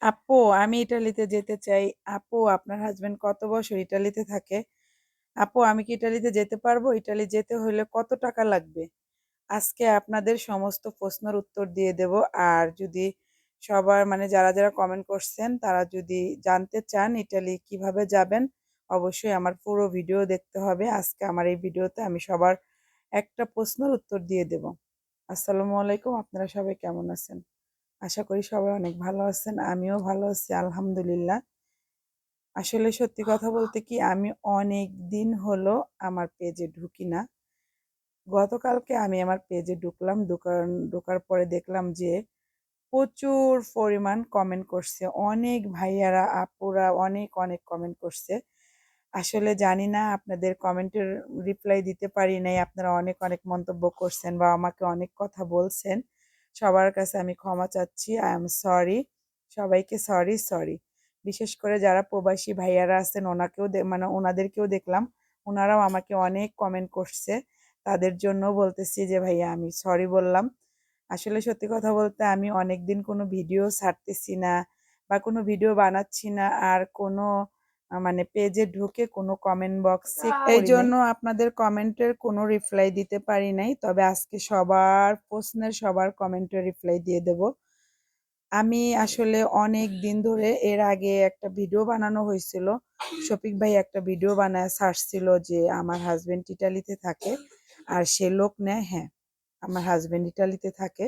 আপু আমি ইটালিতে যেতে চাই। আপু আপনার হাজবেন্ড কত বছর ইটালিতে থাকে? আপু আমি কি ইটালিতে যেতে পারবো? ইটালি যেতে হলে কত টাকা লাগবে? আজকে আপনাদের সমস্ত প্রশ্নের উত্তর দিয়ে দেব। আর যদি সবার যারা যারা কমেন্ট করছেন তারা যদি জানতে চান ইটালি কিভাবে যাবেন, অবশ্যই আমার পুরো ভিডিও দেখতে হবে। আজকে আমার এই ভিডিওতে আমি সবার একটা প্রশ্নের উত্তর দিয়ে দেব। আসসালামু আলাইকুম, আপনারা সবাই কেমন আছেন? আশা করি সবাই অনেক ভালো আছেন, আমিও ভালো আছি আলহামদুলিল্লাহ। আসলে সত্যি কথা বলতে কি, আমি অনেক দিন হলো আমার পেজে ঢুকি না। গতকালকে আমি আমার পেজে ঢুকলাম, ঢোকার পরে দেখলাম যে প্রচুর পরিমাণ কমেন্ট করছে, অনেক ভাইয়ারা আপুরা অনেক অনেক কমেন্ট করছে। আসলে জানি না, আপনাদের কমেন্টের রিপ্লাই দিতে পারি নাই। আপনারা অনেক অনেক মন্তব্য করছেন বা আমাকে অনেক কথা বলছেন। সবার কাছে আমি ক্ষমা চাচ্ছি, আই এম সরি। সবাইকে সরি সরি। বিশেষ করে যারা প্রবাসী ভাইয়ারা আছেন ওনাকেও ওনাদেরকেও দেখলাম, ওনারাও আমাকে অনেক কমেন্ট করছে। তাদের জন্য বলতেছি যে ভাইয়া আমি সরি বললাম। আসলে সত্যি কথা বলতে আমি অনেকদিন কোনো ভিডিও ছাড়তেছি না বা কোনো ভিডিও বানাচ্ছি না, আর কোনো পেজে ঢুকে কোনো কমেন্ট বক্স চেক এই করি নাই। জন্য আপনাদের কমেন্টের কোনো রিপ্লাই দিতে পারি নাই। তবে আজকে সবার প্রশ্নের সবার কমেন্টের রিপ্লাই দিয়ে দেব। আমি আসলে অনেক দিন ধরে, এর আগে একটা ভিডিও বানানো হয়েছিল, শফিক ভাই একটা ভিডিও বানায় ছাড়ছিল যে আমার হাজবেন্ড ইটালিতে থাকে আর সে লোক নেয়। হ্যাঁ, আমার হাজবেন্ড ইটালিতে থাকে,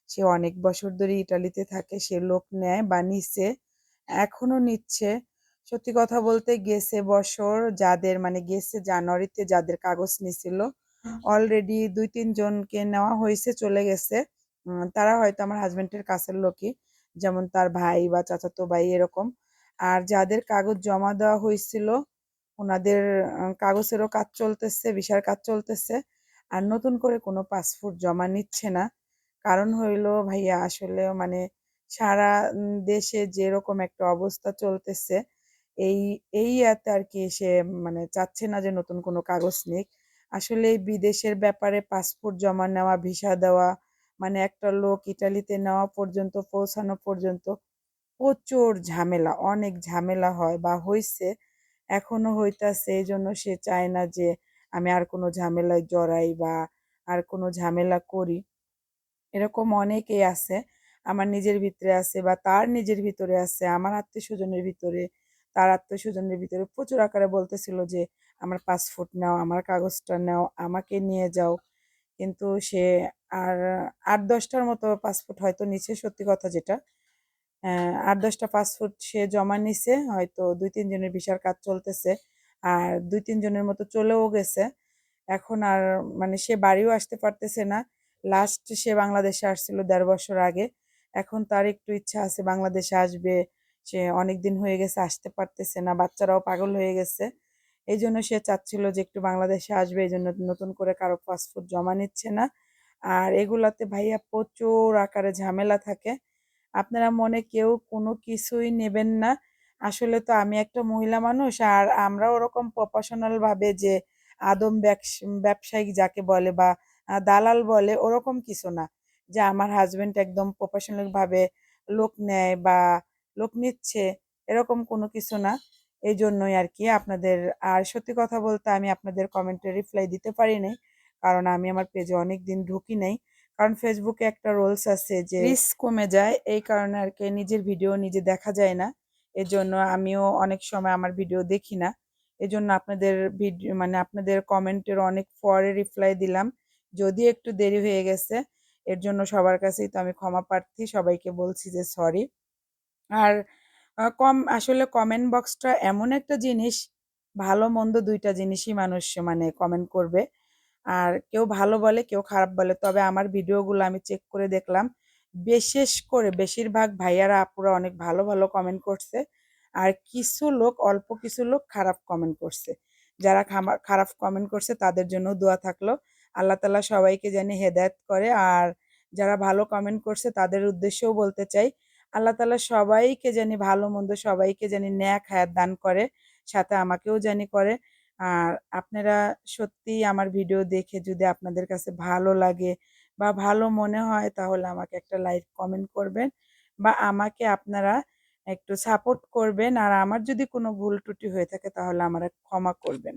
সে অনেক বছর ধরে ইটালিতে থাকে, সে লোক নেয় বা নিচ্ছে, এখনো নিচ্ছে। সত্যি কথা বলতে গেছে বছর যাদের গেছে জানুয়ারিতে যাদের কাগজ নিছিল, অলরেডি 2-3 জনকে নেওয়া হয়েছে, চলে গেছে। তারা হয়তো আমার হাজবেন্ডের কাছের লোকই, যেমন তার ভাই বা চাচাতো ভাই এরকম। আর যাদের কাগজ জমা দেওয়া হয়েছিল ওনাদের কাগজেরও কাজ চলতেছে, ভিসার কাজ চলতেছে। আর নতুন করে কোনো পাসপোর্ট জমা নিচ্ছে না। কারণ হইলো ভাইয়া আসলে সারা দেশে যেরকম একটা অবস্থা চলতেছে, এই এই ইয়াতে আর কি সে চাচ্ছে না যে নতুন কোনো কাগজ নিক। আসলে এই বিদেশের ব্যাপারে পাসপোর্ট জমা নেওয়া, ভিসা দেওয়া, একটা লোক ইটালিতে নেওয়া পর্যন্ত, পৌঁছানো পর্যন্ত প্রচুর ঝামেলা, অনেক ঝামেলা হয় বা হইছে, এখনো হইতাছে। এই জন্য সে চায় না যে আমি আর কোনো ঝামেলায় জড়াই বা আর কোনো ঝামেলা করি। এরকম অনেকেই আছে, আমার নিজের ভিতরে আছে বা তার নিজের ভিতরে আছে, আমার আত্মীয়-স্বজনের ভিতরে, তার আত্মীয়-স্বজনের ভিতরে প্রচুর আকারে বলতেছিল যে আমার পাসপোর্ট নাও, আমার কাগজটা নাও, আমাকে নিয়ে যাও। কিন্তু সে আর ৮-১০টার মতো পাসপোর্ট হয়তো নিছে, সত্যি কথা যেটা। ৮-১০টা পাসপোর্ট সে জমা নিছে, হয়তো ২-৩ জনের ভিসার কাজ চলতেছে। আর ২-৩ জনের মতো চলেও গেছে। এখন আর সে বাড়িও আসতে পারতেছে না। লাস্ট সে বাংলাদেশে আসছিল ১.৫ বছর আগে। এখন তার একটু ইচ্ছা আছে বাংলাদেশে আসবে। সে অনেকদিন হয়ে গেছে আসতে পারতেছে না। বাচ্চারাও পাগল হয়ে গেছে। এইজন্য সে চাচ্ছিল যে একটু বাংলাদেশে আসবে। এজন্য নতুন করে কারো পাসপোর্ট জমা নিচ্ছে না। আর এগুলাতে ভাইয়া প্রচুর আকারে ঝামেলা থাকে। আপনারা মনে কেউ কোনো কিছুই নেবেন না। আসলে তো আমি একটা মহিলা মানুষ, আর আমরা ওরকম প্রফেশনাল ভাবে যে আদম ব্যবসায়িক যাকে বলে বা দালাল বলে ওরকম কিছু না। যে আমার হাজবেন্ড একদম প্রফেশনাল ভাবে লোক নেয় বা লোক নিচ্ছে, এরকম কোনো কিছু না। এই জন্যই আর কি আপনাদের। আর সত্যি কথা বলতে আমি আপনাদের কমেন্টে রিপ্লাই দিতে পারি নাই, কারণ আমি আমার পেজে অনেক দিন ঢুকি নাই। কারণ ফেসবুকে একটা রুলস আছে যে রিচ কমে যায়, এই কারণে আর কি নিজের ভিডিও নিজে দেখা যায় না। এজন্য আমিও অনেক সময় আমার ভিডিও দেখি না। এজন্য আপনাদের ভিডিও আপনাদের কমেন্টের অনেক পরে রিপ্লাই দিলাম, যদি একটু দেরি হয়ে গেছে। এর জন্য সবার কাছেই তো আমি ক্ষমা প্রার্থী, সবাইকে বলছি যে সরি। আর আসলে কমেন্ট বক্সটা এমন একটা জিনিস, ভালো মন্দ দুইটা জিনিসই মানুষ কমেন্ট করবে। আর কেউ ভালো বলে, কেউ খারাপ বলে। তবে আমার ভিডিওগুলো আমি চেক করে দেখলাম, বিশেষ করে বেশিরভাগ ভাইয়ারা আপুরা অনেক ভালো ভালো কমেন্ট করছে। আর কিছু লোক, অল্প কিছু লোক খারাপ কমেন্ট করছে। যারা খারাপ কমেন্ট করছে তাদের জন্য দোয়া থাকলো। আল্লাহ তাআলা সবাইকে যেন হেদায়েত করে। আর যারা ভালো কমেন্ট করছে তাদের উদ্দেশ্যেও বলতে চাই, আল্লাহ তাআলা সবাইকে জানি ভালো মন্দ সবাইকে জানি নেক হায়াত দান করে, সাথে আমাকেও জানি করে। আর আপনারা সত্যিই আমার ভিডিও দেখে যদি আপনাদের কাছে ভালো লাগে বা ভালো মনে হয় তাহলে আমাকে একটা লাইক কমেন্ট করবেন, বা আমাকে আপনারা একটু সাপোর্ট করবেন আর আমার যদি কোনো ভুল ত্রুটি হয়ে থাকে তাহলে আমারে ক্ষমা করবেন।